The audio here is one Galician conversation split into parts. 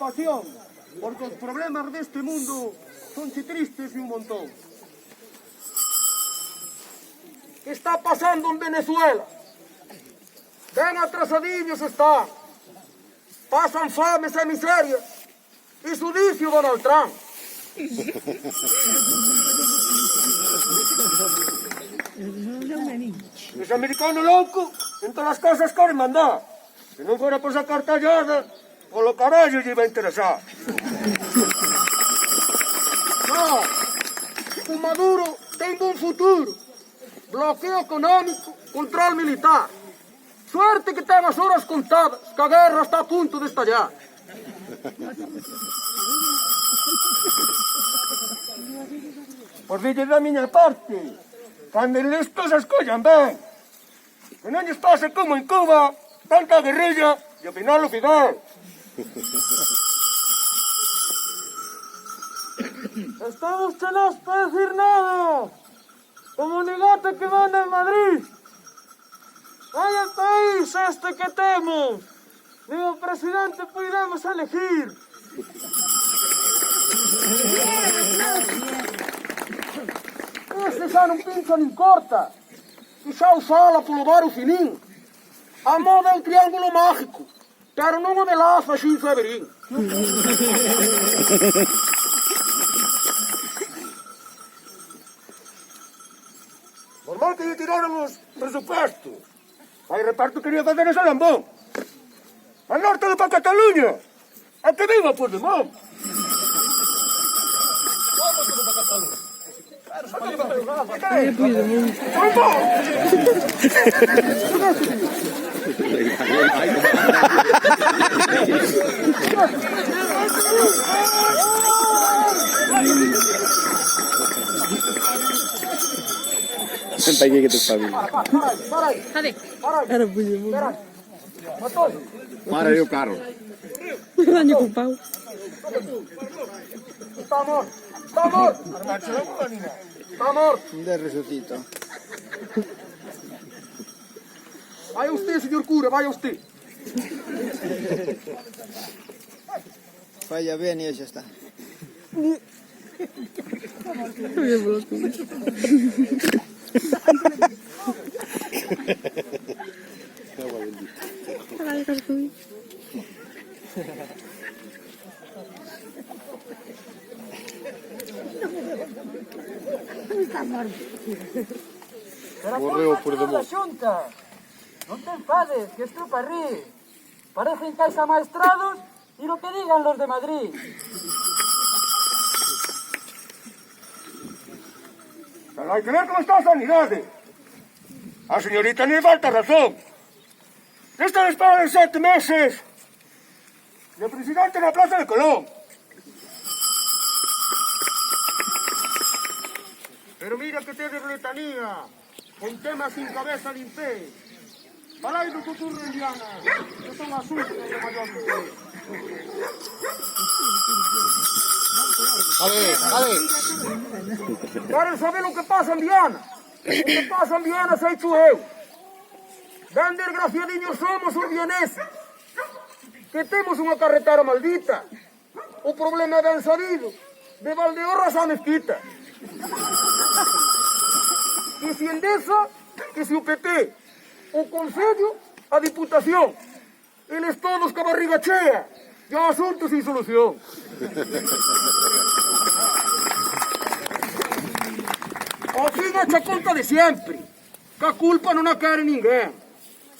preocupación, porque os problemas deste mundo son che tristes e un montón. Que está pasando en Venezuela? Ben atrasadillos están. Pasan fames e miserias. Iso dice o Donald Trump. Ese americano louco en todas as cosas queren mandar. Se non fora por sacar tallada, polo carallo lle iba a interesar. No, o Maduro ten un futuro. Bloqueo económico, control militar. Suerte que ten as horas contadas, que a guerra está a punto de estallar. Pois dille da miña parte, cando listos as collan ben. Que non lles pase como en Cuba, tanta guerrilla e ao final o Fidel. Estamos chelos para decir nada. Como negate que manda en Madrid. Vaya país este que temos. Nin o presidente podemos elegir. Este xa non pincha nin corta. E xa o sala polo bar o finín. A moda é o triángulo mágico. Pero non o de Laza, xin Severín. Normal que lle tiraron os presupuestos. Aí reparto quería facer ese lambón. Al norte de pa Cataluña. A que viva Puigdemont. Ay, Puigdemont. Senta aquí que te está bien. Para aí. Era Puigdemont. Para aí o carro. Daño con pau. Está morto. Está morto. Está morto. De resucito. Vaya usted, señor cura, vaya usted. Falla ben e xa está. Voy por los cubos. Ay, Cartuy. Morreu Puigdemont. Xunta. Non te enfades, que isto para rir. Parecen cais amaestrados e lo que digan los de Madrid. Pero hai que ver como está a sanidade. A señorita ni falta razón. Esta espera de 7 meses. E o presidente na Plaza de Colón. Pero mira que te de letanía. Con temas sin cabeza de impé. Para aí do que ocurre en Diana. Que son asuntos de maior interés. Queren saber o que pasa en Viana. O que pasa en Viana sei tu eu. Ben desgraciadiños somos os vianeses. Que temos unha carretera maldita. O problema é ben sabido. De Valdeorras a Mezquita. Que se Endesa, que se o PT. O Concello, a Diputación. Eles todos ca barriga chea. E o asunto sin solución. Ao fin echa conta de sempre. Que a culpa non a quere ninguén.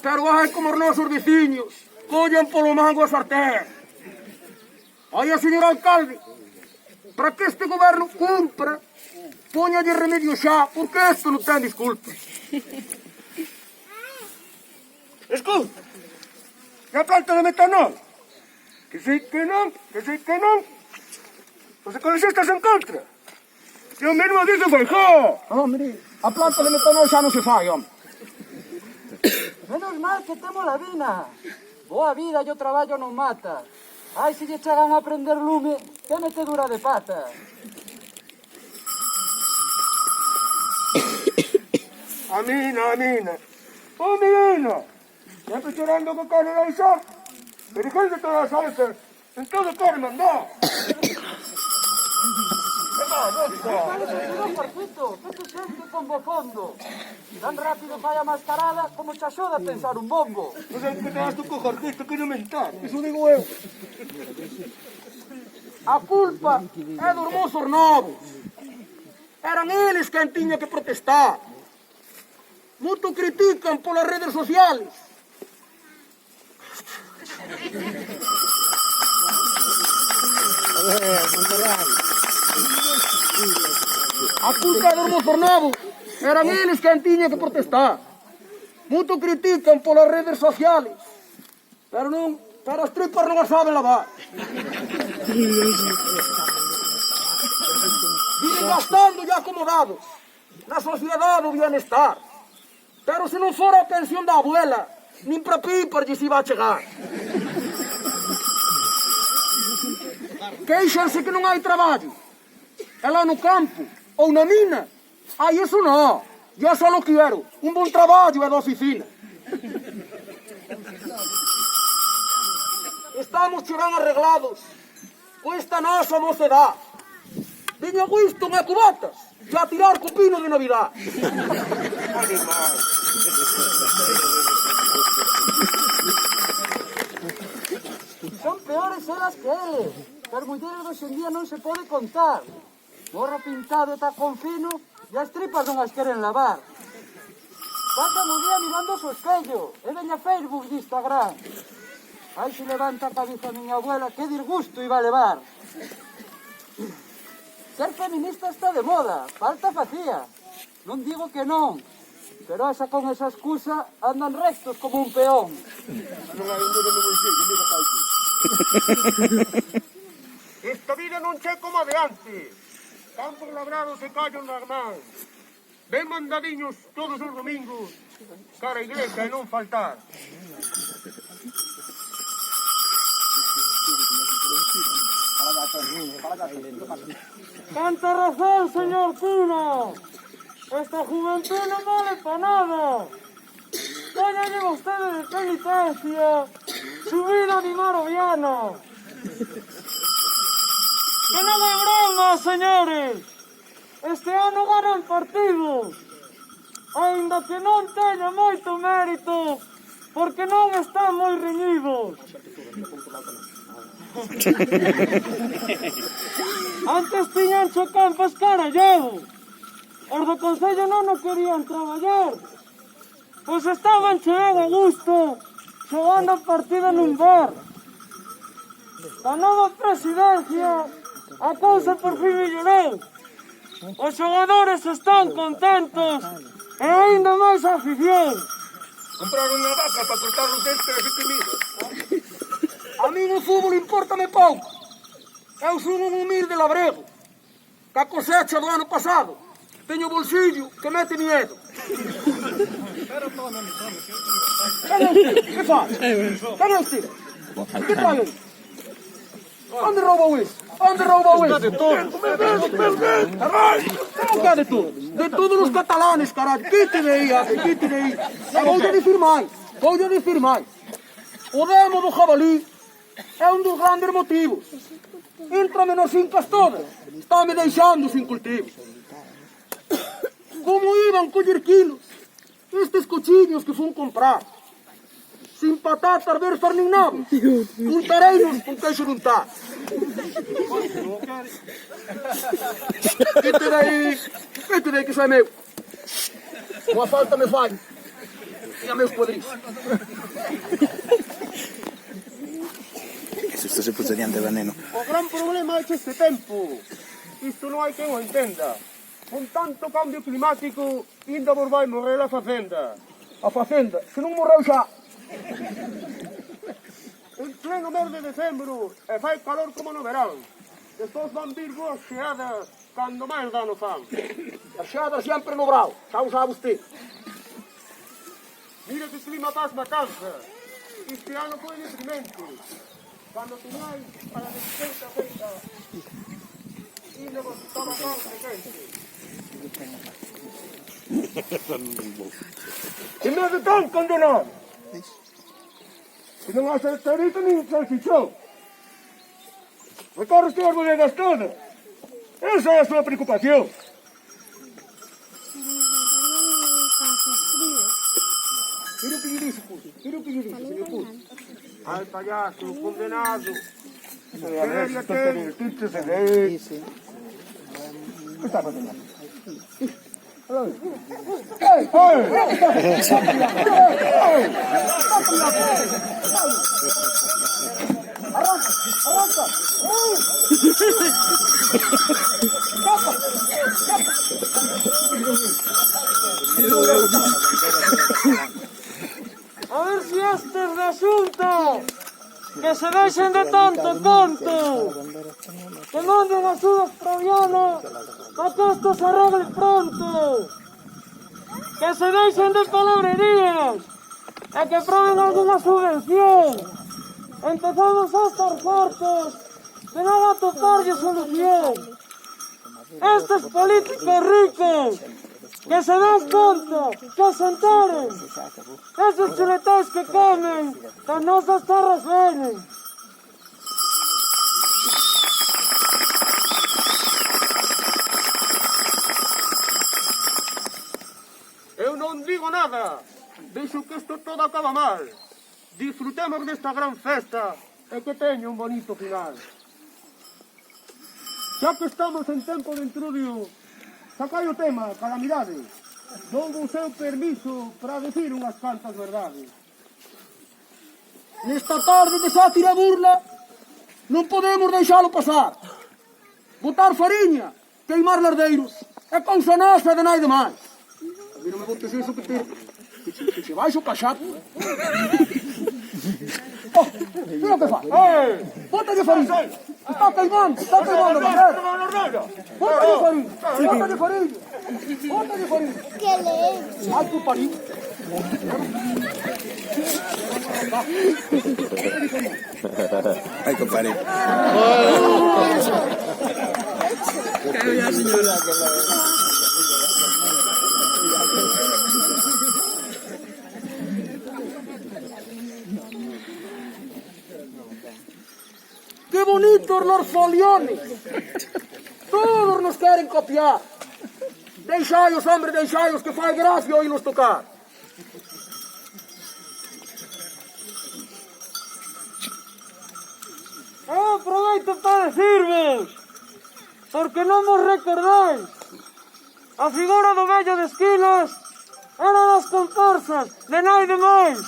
Pero hai como os nosos veciños. Collen polo mango a sartén. Oia, señor alcalde, para que este goberno cumpra, póñalle remedio xa, porque isto non ten disculpa. Escuta, que a planta de metanol, que sei que non, os ecologistas en contra. E o mesmo dice Feijóo. Hombre, a planta de metanol xa non se fai, hombre. Menos mal que temos la vina. Boa vida e o traballo non mata. Ai, se lle chegan a prender lume, que metedura de pata. A mina. Oh, menina. Sempre chorando con carne de alzar. Me dijeron de todas las salsas Entonces, ¿qué me mandó? Pero, Jorgito, ¿qué te sientes con fondo? Tan rápido falla mascarada como te ayuda a pensar un bombo. Mas é que estás tu com Jorgito que não mentar. Isso digo eu. A culpa é dos moços novos. Eram eles quem tinha que protestar. Muito criticam pelas redes sociais. A culpa é dos moços novos. Eram eles quem tinha que protestar. Muito criticam pelas redes sociais. Pero as tripas não as sabem lavar. Vivem gastando e acomodados na sociedade do bem-estar. Pero se não for a pensión da abuela, nem para pípar se vai chegar. Queixam-se que não há trabalho. É lá no campo ou na mina. Ai, isso não. Eu só quero um bom trabalho e da oficina. Estamos chegando arreglados com esta nossa mocidade. Vinha Winston a cubatas já tirar copino de Navidad. Son peores elas que eles. As mulleres de hoxe en día non se pode contar. Morro pintado e tacón fino e as tripas non as queren lavar. Pasan o día mirando o espello e veña Facebook de Instagram. Ai, se levanta a cabeza a miña abuela, que disgusto iba a levar. Ser feminista está de moda, falta facía. Non digo que non, pero esa con esa excusa andan rectos como un peón. Esta vida non che como a de antes. Campos labrados e callos nas mans. Ben mandadiños todos os domingos cara a iglesia e non faltar. Tanta razón, señor cura. Esta juventud no vale para nada. Ya lleva ustedes de penitencia su vida de maroviana. Que non é broma, señores. Este ano ganan partidos. Ainda que non teña moito mérito, porque non están moi reñidos. Antes tiñan cho campo escarallado. Os do Concello non o querían traballar. Pois estaban chegando a gusto, xogando a partida nun bar. Da nova presidencia, a cousa por fin mellorou. Os xogadores están contentos e aínda máis a afición. Compraron unha vaca para cortar os dentes e comido. A mí no fútbol importa-me pouco. Eu son un humilde labrego. Da cosecha do ano pasado teño bolsillo que mete miedo. Que faz? Que non estira? Que faz? Onde roubou isto? Onde roubou isto? De todo. Como que é de todo? De todos os catalanes, caralho. Quite de aí, quite de aí. Vou-lhe dizer mais. O demo do jabalí é um dos grandes motivos. Entra-me nas fincas todas. Está-me deixando sem cultivo. Como iban colher quilos estes cochillos que son comprar? Sin patatas versas nin nada. Untareinos con queixo de untar. Quite daí que iso é meu. Unha falta me fai. E a meus cuadris. Esto se puso diante veneno. O gran problema é que este tempo, isto non hai quen o entenda. Con tanto cambio climático, ainda vos vai morrer a facenda. A facenda, se non morreu xa. En pleno mes de decembro, e fai calor como no verán. Despois van vir boas xeadas cando máis dano fan. As xeadas sempre no brao, xa o sabe usted. Mira que clima pasma cansa. Este ano foi deprimente. Cando tiñais a la despensa feita, ainda vos estaba calma e quente. Que me de tan condenado. Que non hace cerito nin salchichón. Agora estou orgulhoso toda. Essa é a sua preocupação. Tira o pedidiço, puto. Tira o pedidiço, senhor puto. Ai, palhaço, condenado. Sério, sério. Tudo se vê. Isso. O que está fazendo? Ei, arranca, arranca. A ver si este resulta. Que se dejen de tanto tonto. Que manden a su australiano para que esto se arregle pronto. Que se dejen de palabrerías. Y que prueben alguna subvención. Empezamos a estar fuertes. Que no va a tocarle solución. Estos políticos ricos. Que se den cuenta, que se enteren. Esos chuletas que comen, que no se resuelven. Eu não digo nada. Deixo que isto todo acaba mal. Disfrutemos desta gran festa e que teña un bonito final. Xa que estamos en tempo de intrudio, sacai o tema, calamidade. Dou o seu permiso para decir unhas cantas verdades. Nesta tarde de sátira e burla, non podemos deixalo pasar. Botar fariña, queimar lardeiros, é cousa nosa de nai demais. A mí non me botes iso que te baixo cachato. Oh, mira o que faz. Bótalle fariña. Está queimando, mujer. Bótalle fariña, bótalle fariña. Bótalle fariña. ¿Qué leche? Ay, tu pariña. Ay, compadre. Caiu já, senhora. ¡Qué bonitos los foliones! Todos nos quieren copiar. Deixai-os, hombre, deixai-os, que faz gracia oí-los tocar. Eu aproveito para decirvos, porque non vos recordáis, a figura do vello de esquinas era das comparsas, de nai de máis.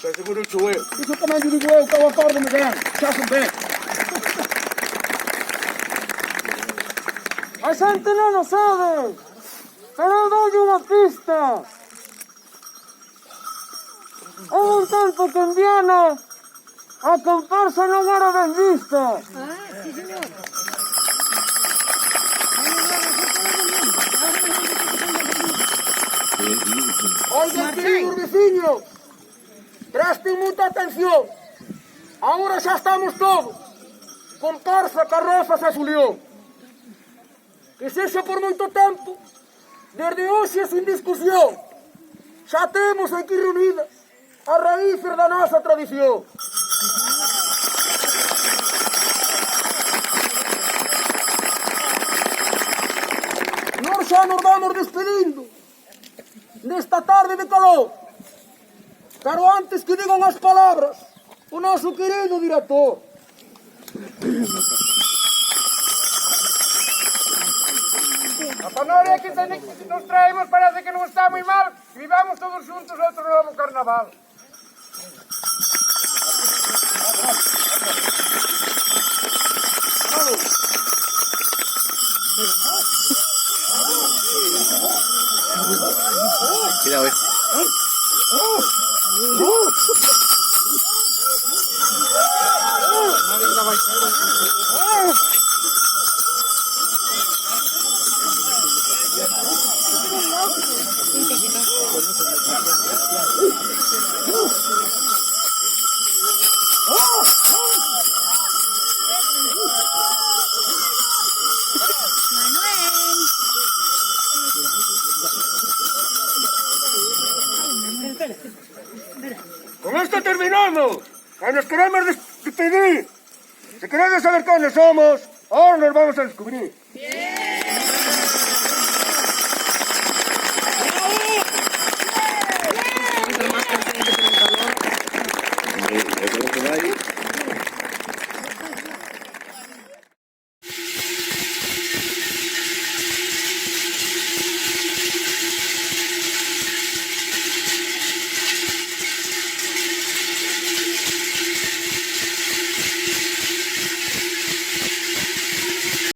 Que seguro o eu. Iso tamén lle digo eu, que eu acordo me ben, xa son ben. A xente non o sabe, pero eu doulle unha pista. Houve un tempo que en Viana a comparsa non era ben vista. Oigan, queridos veciños, presten moita atención. Agora xa estamos todos. Comparsa, carrozas e fulión. Que sexa por moito tempo, desde hoxe sin discusión, xa temos aquí reunidas as raíces da nosa tradición. Nós xa nos vamos despedindo nesta tarde de calor, pero antes que digan as palabras o noso querido director. A panoria que nos traemos parece que non está moi mal e vivamos todos xuntos outro novo carnaval. Cuidado, Con esto terminamos. E nos queremos despedir Si queréis saber quiénes somos, ahora nos vamos a descubrir.